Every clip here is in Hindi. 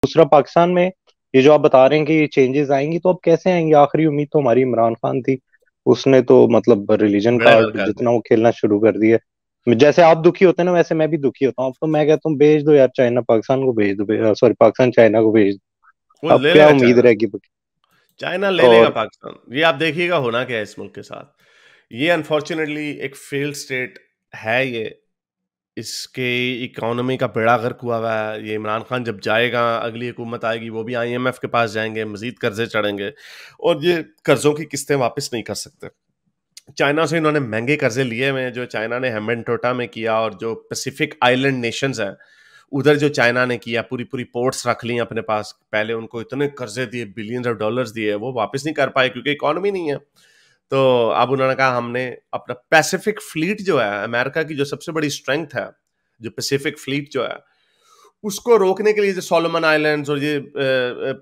दूसरा पाकिस्तान में ये जो आप बता रहे हैं कि ये चेंजेस आएंगी, तो अब कैसे आएंगी? आखिरी उम्मीद तो हमारी इमरान खान थी, उसने तो मतलब रिलीजन बेड़ा गर्क कार्ड कर जितना वो खेलना शुरू कर दिया। जैसे आप दुखी होते हैं ना, वैसे मैं भी दुखी होता हूँ। अब तो मैं कहता हूँ भेज दो यार, चाइना पाकिस्तान को भेज दो, सॉरी पाकिस्तान चाइना को भेज वो दो। अब ले क्या लेगा उम्मीद चाइना। रहेगी? चाइना ले लेगा और पाकिस्तान। ये आप देखिएगा होना क्या है इस मुल्क के साथ। ये अनफॉर्चुनेटली एक फेल्ड स्टेट है ये। इसके इकोनॉमी का बेड़ा गर्क हुआ हुआ है। ये इमरान खान जब जाएगा, अगली हुकूमत आएगी, वो भी आईएमएफ के पास जाएंगे, मजीद कर्जे चढ़ेंगे और ये कर्जों की किस्तें वापस नहीं कर सकते। चाइना से इन्होंने महंगे कर्जे लिए हुए हैं, जो चाइना ने हेम्बेनटोटा में किया, और जो पैसिफिक आइलैंड नेशंस हैं उधर जो चाइना ने किया, पूरी पूरी पोर्ट्स रख ली अपने पास। पहले उनको इतने कर्जे दिए, बिलियंस ऑफ डॉलर्स दिए, वो वापस नहीं कर पाए क्योंकि इकोनॉमी नहीं है। तो अब उन्होंने कहा हमने अपना पैसिफिक फ्लीट जो है, अमेरिका की जो सबसे बड़ी स्ट्रेंथ है, जो पैसिफिक फ्लीट जो है, उसको रोकने के लिए जो सोलोमन आइलैंड्स और ये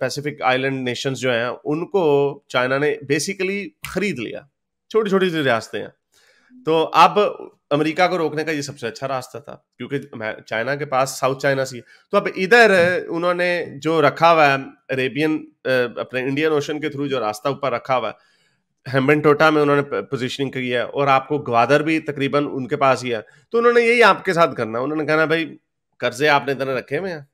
पैसिफिक आइलैंड नेशंस जो हैं, उनको चाइना ने बेसिकली खरीद लिया। छोटी छोटी सी रियासतें हैं। तो अब अमेरिका को रोकने का ये सबसे अच्छा रास्ता था, क्योंकि चाइना के पास साउथ चाइना सी है। तो अब इधर उन्होंने जो रखा हुआ है अरेबियन, अपने इंडियन ओशन के थ्रू जो रास्ता ऊपर रखा हुआ है, हेम्बेनटोटा में उन्होंने पोजीशनिंग की है, और आपको ग्वादर भी तकरीबन उनके पास ही है। तो उन्होंने यही आपके साथ करना, उन्होंने कहना भाई कर्जे आपने इतने रखे हुए हैं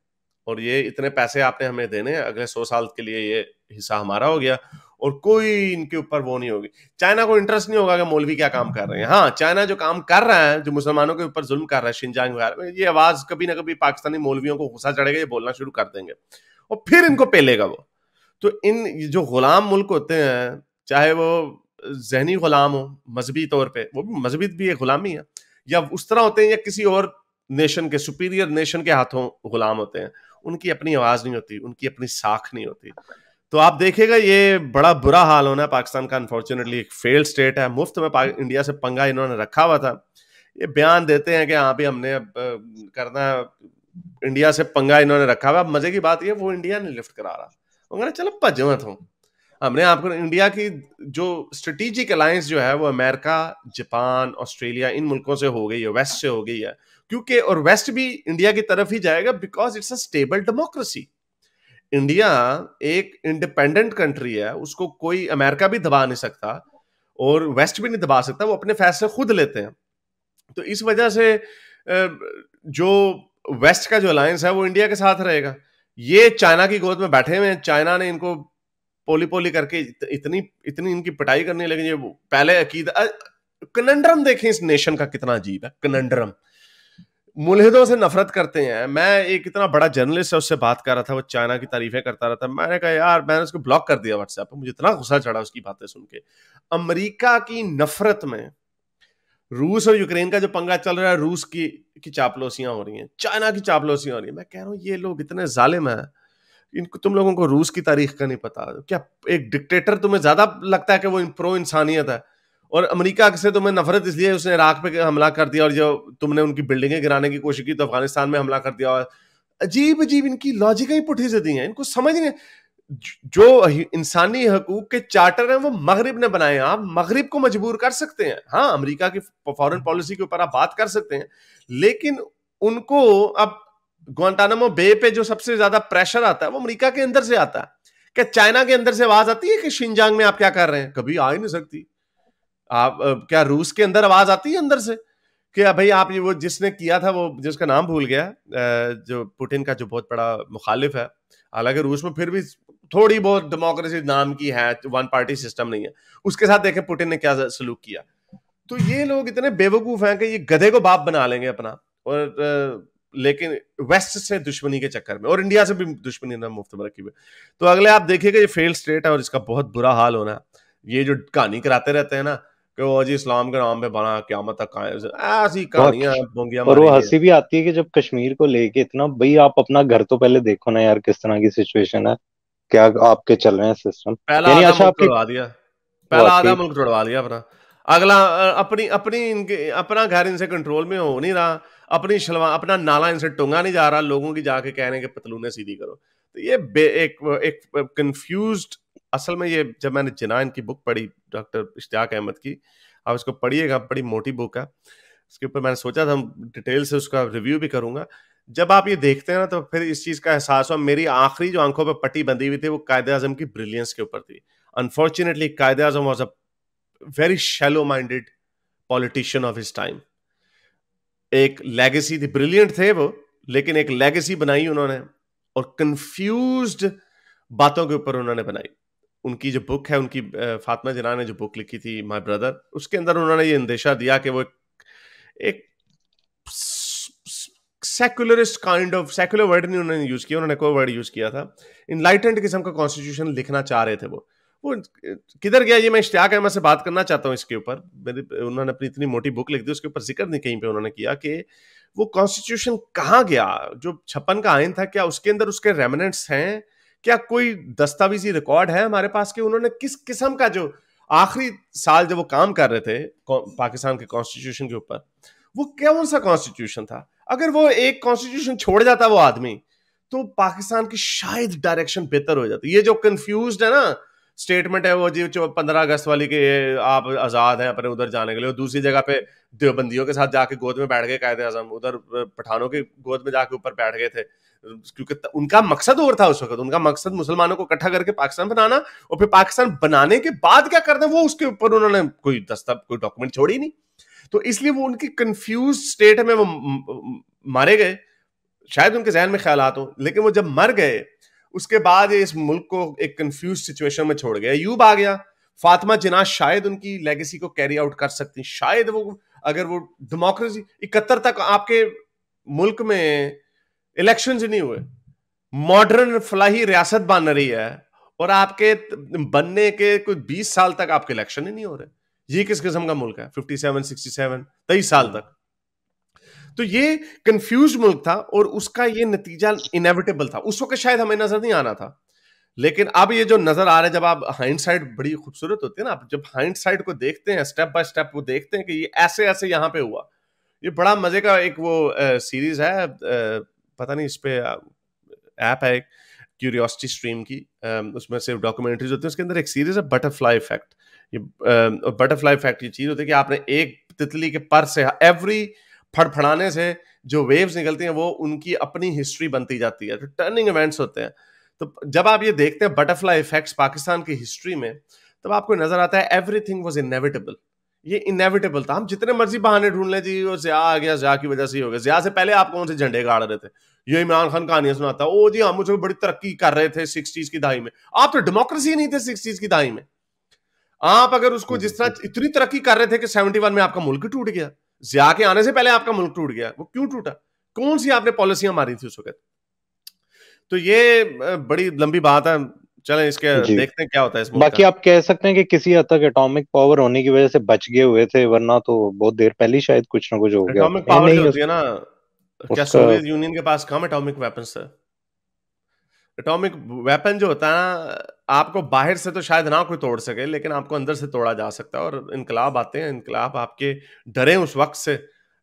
और ये इतने पैसे आपने हमें देने हैं, अगले 100 साल के लिए ये हिस्सा हमारा हो गया, और कोई इनके ऊपर वो नहीं होगी। चाइना को इंटरेस्ट नहीं होगा कि मौलवी क्या काम कर रहे हैं। हाँ, चाइना जो काम कर रहा है, जो मुसलमानों के ऊपर जुल्म कर रहा है शिनजांग वगैरह में, ये आवाज कभी ना कभी पाकिस्तानी मौलवियों को गुस्सा चढ़ेगा, ये बोलना शुरू कर देंगे और फिर इनको पेलेगा वो। तो इन जो गुलाम मुल्क होते हैं, चाहे वो जहनी गुलाम हो मजहबी तौर पे, वो भी मजहबी भी एक गुलामी है, या उस तरह होते हैं, या किसी और नेशन के, सुपीरियर नेशन के हाथों गुलाम होते हैं, उनकी अपनी आवाज नहीं होती, उनकी अपनी साख नहीं होती। तो आप देखेगा ये बड़ा बुरा हाल होना है पाकिस्तान का। अनफॉर्चुनेटली एक फेल्ड स्टेट है, मुफ्त में इंडिया से पंगा इन्होंने रखा हुआ था। ये बयान देते हैं कि हाँ भी हमने अब करना है, इंडिया से पंगा इन्होंने रखा हुआ। अब मजे की बात ये, वो इंडिया ने लिफ्ट करा रहा। वो कहना चलो भजो मत हो, हमने आपको इंडिया की जो स्ट्रेटेजिक अलायंस जो है वो अमेरिका, जापान, ऑस्ट्रेलिया, इन मुल्कों से हो गई है, वेस्ट से हो गई है। क्योंकि और वेस्ट भी इंडिया की तरफ ही जाएगा, because it's a stable democracy. India एक इंडिपेंडेंट कंट्री है, उसको कोई अमेरिका भी दबा नहीं सकता और वेस्ट भी नहीं दबा सकता, वो अपने फैसले खुद लेते हैं। तो इस वजह से जो वेस्ट का जो अलायंस है वो इंडिया के साथ रहेगा। ये चाइना की गोद में बैठे हुए हैं, चाइना ने इनको पोली पोली करके इतनी इतनी इनकी पिटाई करने लगी। ये पहले अकीदा, कनंड्रम देखें इस नेशन का कितना अजीब है। कनंड्रम, मुल्हिदों से नफरत करते हैं। मैं एक इतना बड़ा जर्नलिस्ट है, उससे बात कर रहा था, वो चाइना की तारीफें करता रहा था। मैंने कहा यार, मैंने उसको ब्लॉक कर दिया व्हाट्सएप पे, मुझे इतना गुस्सा चढ़ा उसकी बातें सुन के। अमेरिका की नफरत में रूस और यूक्रेन का जो पंगा चल रहा है, रूस की चापलूसियां हो रही हैं, चाइना की चापलूसियां हो रही हैं। मैं कह रहा हूं ये लोग इतने जालिम हैं, इनको, तुम लोगों को रूस की तारीख का नहीं पता क्या? एक डिक्टेटर तुम्हें ज्यादा लगता है कि वो प्रो इंसानियत है, और अमेरिका से तुम्हें नफरत इसलिए उसने इराक पे हमला कर दिया, और जो तुमने उनकी बिल्डिंगें गिराने की कोशिश की तो अफगानिस्तान में हमला कर दिया। अजीब अजीब इनकी लॉजिक ही पुठी से दी है, इनको समझ नहीं। जो इंसानी हकूक के चार्टर हैं वो मगरिब ने बनाए हैं। आप मगरिब को मजबूर कर सकते हैं, हाँ अमेरिका की फॉरेन पॉलिसी के ऊपर आप बात कर सकते हैं, लेकिन उनको अब ग्वांटानामो बे पे जो सबसे ज्यादा प्रेशर आता है वो अमेरिका के अंदर से आता है। क्या चाइना के अंदर से आवाज आती है कि शिनजांग में आप क्या कर रहे हैं? कभी आ ही नहीं सकती। आप क्या रूस के अंदर आवाज आती है अंदर से कि भाई आप ये, वो जिसने किया था, वो जिसका नाम भूल गया, जो पुतिन का जो बहुत बड़ा मुखालिफ है, हालांकि रूस में फिर भी थोड़ी बहुत डेमोक्रेसी नाम की है, वन पार्टी सिस्टम नहीं है, उसके साथ देखें पुतिन ने क्या सलूक किया। तो ये लोग इतने बेवकूफ हैं कि ये गधे को बाप बना लेंगे अपना, और लेकिन वेस्ट से दुश्मनी के चक्कर में, और इंडिया से भी दुश्मनी ना मुफ्त में रखी हुई। तो अगले आप देखिएगा ये फेल्ड स्टेट है और इसका बहुत बुरा हाल होना है। ये जो कहानी कराते रहते हैं ना कि वो जी इस्लाम के नाम पे बना क्यामत तक आए, ऐसी बहुत। कहानियां बोंगिया और वो मारी गई है। हंसी भी आती है कि जब कश्मीर को लेके इतना, भाई आप अपना घर तो पहले देखो ना यार, किस तरह की सिचुएशन है, क्या आपके चल रहे हैं सिस्टम। पहला यानी आधा अच्छा मुल्क आपके तोड़वा दिया, पहला आधा वाकई मुल्क तोड़वा दिया अपना। अगला अपनी अपनी इनके अपना घर इनसे कंट्रोल में हो नहीं रहा, अपनी शलवा अपना नाला इनसे टूंगा नहीं जा रहा, लोगों की जाके कहने के पतलूने सीधी करो। तो ये एक कंफ्यूज्ड, असल में ये जब मैंने जिना इनकी बुक पढ़ी, डॉक्टर इश्तियाक अहमद की, आप इसको पढ़िएगा, बड़ी मोटी बुक है, इसके ऊपर मैंने सोचा था डिटेल से उसका रिव्यू भी करूंगा। जब आप ये देखते हैं ना तो फिर इस चीज का एहसास हुआ। मेरी आखिरी जो आंखों पे पट्टी बंधी हुई थी वो कायदे आजम की ब्रिलियंस के ऊपर थी। Unfortunately Quaid-e Azam was a very shallow minded politician of his time. एक लेगेसी थी, ब्रिलियंट थे वो, लेकिन एक लेगेसी बनाई उन्होंने, और कंफ्यूज्ड बातों के ऊपर उन्होंने बनाई। उनकी जो बुक है, उनकी फातिमा जिन्ना ने जो बुक लिखी थी माय ब्रदर, उसके अंदर उन्होंने ये अंदेशा दिया कि वो एक secularist kind of, secular word नहीं उन्होंने यूज किया, उन्होंने कोई वर्ड यूज किया था, इनलाइटेंड किस्म का कॉन्स्टिट्यूशन लिखना चाह रहे थे वो किधर गया ये मैं इश्तियाक अहमद से बात करना चाहता हूँ इसके ऊपर। उन्होंने अपनी इतनी मोटी बुक लिख दी, उसके ऊपर जिक्र नहीं कहीं पे उन्होंने किया कि वो कॉन्स्टिट्यूशन कहाँ गया, जो 56 का आइन था, क्या उसके अंदर उसके रेमिनेंट्स हैं, क्या कोई दस्तावेजी रिकॉर्ड है हमारे पास कि उन्होंने किस किस्म का, जो आखिरी साल जब वो काम कर रहे थे पाकिस्तान के कॉन्स्टिट्यूशन के ऊपर, वो कौन सा कॉन्स्टिट्यूशन था। अगर वो एक कॉन्स्टिट्यूशन छोड़ जाता वो आदमी, तो पाकिस्तान की शायद डायरेक्शन बेहतर हो जाती। ये जो कंफ्यूज्ड है ना स्टेटमेंट है वो जी, जो 15 अगस्त वाली के आप आजाद हैं अपने उधर जाने के लिए, दूसरी जगह पे देवबंदियों के साथ जाके गोद में बैठ गए कायदे आजम, उधर पठानों के गोद में जाके ऊपर बैठ गए थे, क्योंकि उनका मकसद और था उस वक्त। उनका मकसद मुसलमानों को इकट्ठा करके पाकिस्तान बनाना, और फिर पाकिस्तान बनाने के बाद क्या करना वो उसके ऊपर उन्होंने कोई डॉक्यूमेंट छोड़ी नहीं। तो इसलिए वो उनकी कंफ्यूज स्टेट में वो मारे गए। शायद उनके जहन में ख्यालात हो, लेकिन वो जब मर गए उसके बाद इस मुल्क को एक कंफ्यूज सिचुएशन में छोड़ गया। अयूब आ गया, फातिमा जिन्ना शायद उनकी लेगेसी को कैरी आउट कर सकती, शायद वो, अगर वो डेमोक्रेसी 71 तक आपके मुल्क में इलेक्शंस नहीं हुए, मॉडर्न फलाही रियासत बन रही है, और आपके बनने के कुछ 20 साल तक आपके इलेक्शन ही नहीं हो रहे। ये किस किस्म का मुल्क है? 57, 67, 23 साल तक। तो ये कंफ्यूज मुल्क था, और उसका ये नतीजा इनेविटेबल था। उस वक्त शायद हमें नजर नहीं आना था, लेकिन अब ये जो नजर आ रहा है, जब आप हाइंडसाइट बड़ी खूबसूरत होती है ना, आप जब हाइंडसाइट को देखते हैं, स्टेप बाय स्टेप वो देखते हैं कि ये ऐसे ऐसे यहां पे हुआ। ये बड़ा मजे का एक वो सीरीज है, पता नहीं इस पे ऐप है एक, क्यूरियोसिटी स्ट्रीम की, उसमें सिर्फ डॉक्यूमेंट्रीज होती है। उसके अंदर एक सीरीज है बटरफ्लाई इफेक्ट। ये बटरफ्लाई इफेक्ट, ये चीज होती है कि आपने एक तितली के पर से एवरी फड़फड़ाने से जो वेव्स निकलती हैं वो उनकी अपनी हिस्ट्री बनती जाती है, तो टर्निंग इवेंट्स होते हैं। तो जब आप ये देखते हैं बटरफ्लाई इफेक्ट्स पाकिस्तान की हिस्ट्री में, तब आपको नजर आता है एवरीथिंग वाज इनएविटेबल। ये इनएविटेबल था। हम जितने मर्जी बहाने ढूंढ लें जी, वो ज़िया आ गया, ज़िया की वजह से ही हो गया। ज़िया से पहले आप कौन से झंडे गाड़ रहे थे? ये इमरान खान कहानियां सुनाता, ओ जी हम मुझे बड़ी तरक्की कर रहे थे 60s की दहाई में। आप तो डेमोक्रेसी नहीं थे 60s की दहाई में। आप अगर उसको जिस तरह इतनी तरक्की कर रहे थे कि 71 में आपका मुल्क टूट गया, ज़िया के आने से पहले आपका मुल्क टूट गया। वो क्यों टूटा? कौन सी आपने पॉलिसियां मारी थी उस वक्त? तो ये बड़ी लंबी बात है। चलें इसके जी। देखते हैं क्या होता है इस मुल्क बाकी का। आप कह सकते हैं कि किसी हद तक एटॉमिक पावर होने की वजह से बच गए हुए थे, वरना तो बहुत देर पहले ही शायद कुछ ना कुछ हो गया एटॉमिक होता। या पावर जो नहीं, होती है ना, क्या उसका सोवियत यूनियन के पास कम एटॉमिक वेपन्स है? एटॉमिक वेपन जो होता है ना, आपको बाहर से तो शायद ना कोई तोड़ सके, लेकिन आपको अंदर से तोड़ा जा सकता है। और इनकलाब आते हैं, इनकलाब आपके डरे उस वक्त से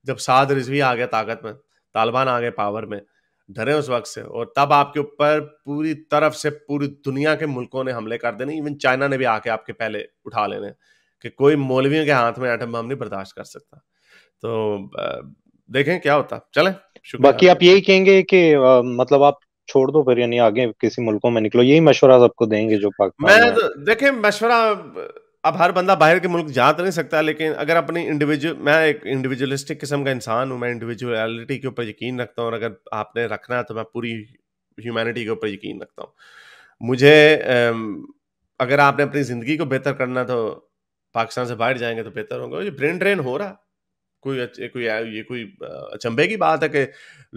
जब साद रिजवी आ गया ताकत में, तालिबान आ गए पावर में, डरे उस वक्त से, और तब आपके ऊपर पूरी तरफ से पूरी दुनिया के मुल्कों ने हमले कर देने। इवन चाइना ने भी आके आपके पहले उठा लेने, कि कोई मौलवियों के हाथ में एटम बम नहीं बर्दाश्त कर सकता। तो देखें क्या होता। चलें, शुक्रिया बाकी आपका। आप यही कहेंगे कि मतलब आप छोड़ दो फिर, यानी आगे किसी मुल्कों में निकलो, यही मशवरा सबको देंगे जो पाकिस्तान मैं में है? तो देखें मशवरा, अब हर बंदा बाहर के मुल्क जा तो नहीं सकता, लेकिन अगर अपनी मैं एक इंडिविजुअलिस्टिक किस्म का इंसान हूं, मैं इंडिविजुअलिटी के ऊपर यकीन रखता हूं, और अगर आपने रखना है तो मैं पूरी ह्यूमैनिटी के ऊपर यकीन रखता हूं। मुझे अगर आपने अपनी जिंदगी को बेहतर करना तो पाकिस्तान से बाहर जाएंगे तो बेहतर होगा। ये ब्रेन ड्रेन हो रहा, कोई अचंभे की बात है कि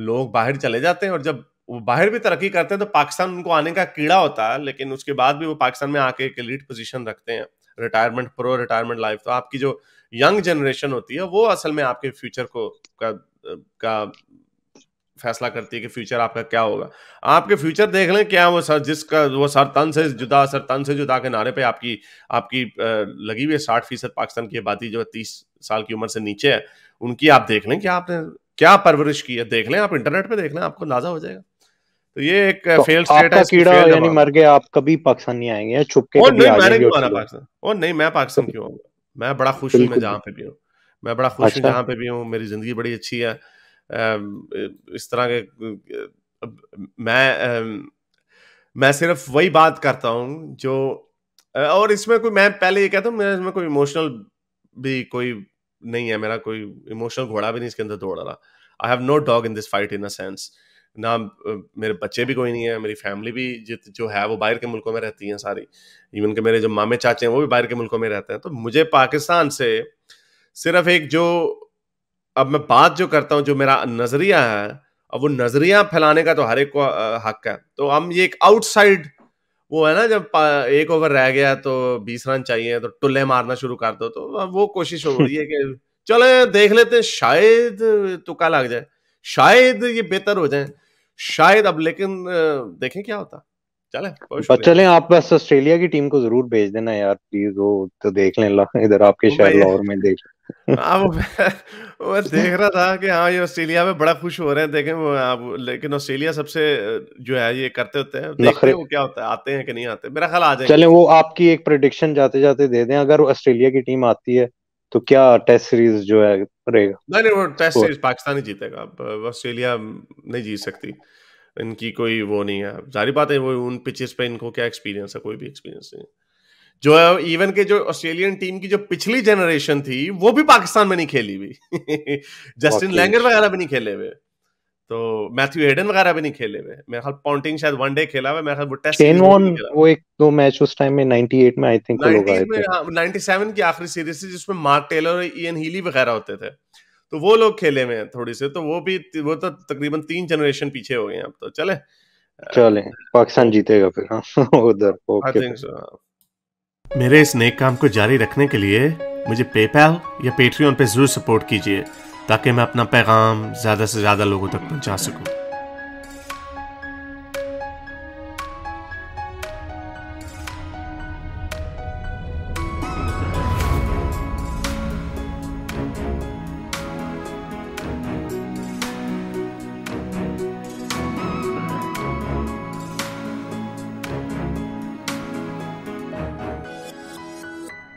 लोग बाहर चले जाते हैं, और जब वो बाहर भी तरक्की करते हैं तो पाकिस्तान उनको आने का कीड़ा होता है, लेकिन उसके बाद भी वो पाकिस्तान में आके एक एलीट पोजीशन रखते हैं, रिटायरमेंट, प्रो रिटायरमेंट लाइफ। तो आपकी जो यंग जनरेशन होती है वो असल में आपके फ्यूचर का फैसला करती है कि फ्यूचर आपका क्या होगा। आपके फ्यूचर देख लें क्या, वो सर जिसका वो सर तन से जुदा के नारे पे आपकी आपकी लगी हुई है। 60% पाकिस्तान की आबादी जो है 30 साल की उम्र से नीचे है, उनकी आप देख लें क्या आपने क्या परवरिश की है, देख लें आप, इंटरनेट पे देख लें, आपको अंदाजा हो जाएगा। तो ये एक तो फेल्ड स्टेट है, आपका इसकी कीड़ा फेल्ड यानी अवाम है। मर गया, आप कभी पाकिस्तान नहीं आएंगे या छुप के और कभी नहीं, आ मैंने जाएंगे क्यों और आना चले पाकिस्तान? और नहीं, मैं पाकिस्तान क्यों आऊंगा? मैं बड़ा खुश हूं, मैं बिल्कुल। जहां पे भी हूँ। मैं बड़ा खुश हूँ अच्छा। जहां पे भी हूँ, मेरी जिंदगी बड़ी अच्छी है। इस तरह के मैं सिर्फ वही बात करता हूँ जो और इसमें कोई, मैं पहले ये कहता हूँ, मेरा इसमें कोई इमोशनल भी कोई नहीं है, मेरा कोई इमोशनल घोड़ा भी नहीं इसके अंदर दौड़ रहा। I have no dog in this fight in a sense. ना मेरे बच्चे भी कोई नहीं है, मेरी फैमिली भी जो है वो बाहर के मुल्कों में रहती है सारी, इवन के मेरे जो मामे चाचे हैं वो भी बाहर के मुल्कों में रहते हैं। तो मुझे पाकिस्तान से सिर्फ एक जो, अब मैं बात जो करता हूँ, जो मेरा नजरिया है, अब वो नजरिया फैलाने का तो हर एक को हक है। तो हम ये एक आउटसाइड, वो है ना, जब एक ओवर रह गया तो 20 रन चाहिए तो टुल्ले मारना शुरू कर दो, तो वो कोशिश हो रही है कि चले देख लेते हैं, शायद तुक्का लग जाए, शायद ये बेहतर हो जाए, शायद। अब लेकिन देखें क्या होता। चले चलें, आप बस ऑस्ट्रेलिया की टीम को जरूर भेज देना यार प्लीज, वो तो देख लें इधर आपके शहर लाहौर में देख। अब मैं देख रहा था कि हाँ, ये ऑस्ट्रेलिया में बड़ा खुश हो रहे हैं, देखें वो अब, लेकिन ऑस्ट्रेलिया सबसे जो है ये करते होते हैं, देखते हैं वो क्या होता है, आते हैं कि नहीं आते। मेरा ख्याल आ जाएंगे। चलें, वो आपकी एक प्रेडिक्शन जाते जाते दे दें, अगर ऑस्ट्रेलिया की टीम आती है तो क्या टेस्ट सीरीज जो है रहेगा? नहीं, वो टेस्ट सीरीज पाकिस्तान ही जीतेगा। अब ऑस्ट्रेलिया नहीं जीत सकती, इनकी कोई वो नहीं है। जारी बात है, वो उन पिचेस पे इनको क्या एक्सपीरियंस है, कोई भी एक्सपीरियंस नहीं। जो है इवन के जो ऑस्ट्रेलियन टीम की जो पिछली जनरेशन थी वो भी पाकिस्तान में नहीं खेली हुई। जस्टिन लैंगर वगैरह भी नहीं खेले हुए, तो मैथ्यू हेडन वगैरह भी नहीं खेले हुए। मेरे ख्याल पॉन्टिंग शायद वनडे खेला हुआ, मेरे ख्याल वो टेस्ट सीरीज में नहीं खेला। वो एक दो मैच उस टाइम में 98 में आई थिंक वो लोग आए 90s में, थे। हाँ, 97 की आखिरी सीरीज थी जिसमें मार्क टेलर और इयन हीली वगैरह होते थे, तो वो लोग खेले हुए हैं थोड़ी से। तो वो तो तकरीबन 3 जनरेशन पीछे हो गए हैं अब तो। चले पाकिस्तान जीतेगा फिर, हाँ उधर। आई ओके, थिंक सो। मेरे इस नेक काम को जारी रखने के लिए मुझे पेपैल या पेट्रियन पे जरूर सपोर्ट कीजिए, ताकि मैं अपना पैगाम ज्यादा से ज्यादा लोगों तक पहुंचा सकूं।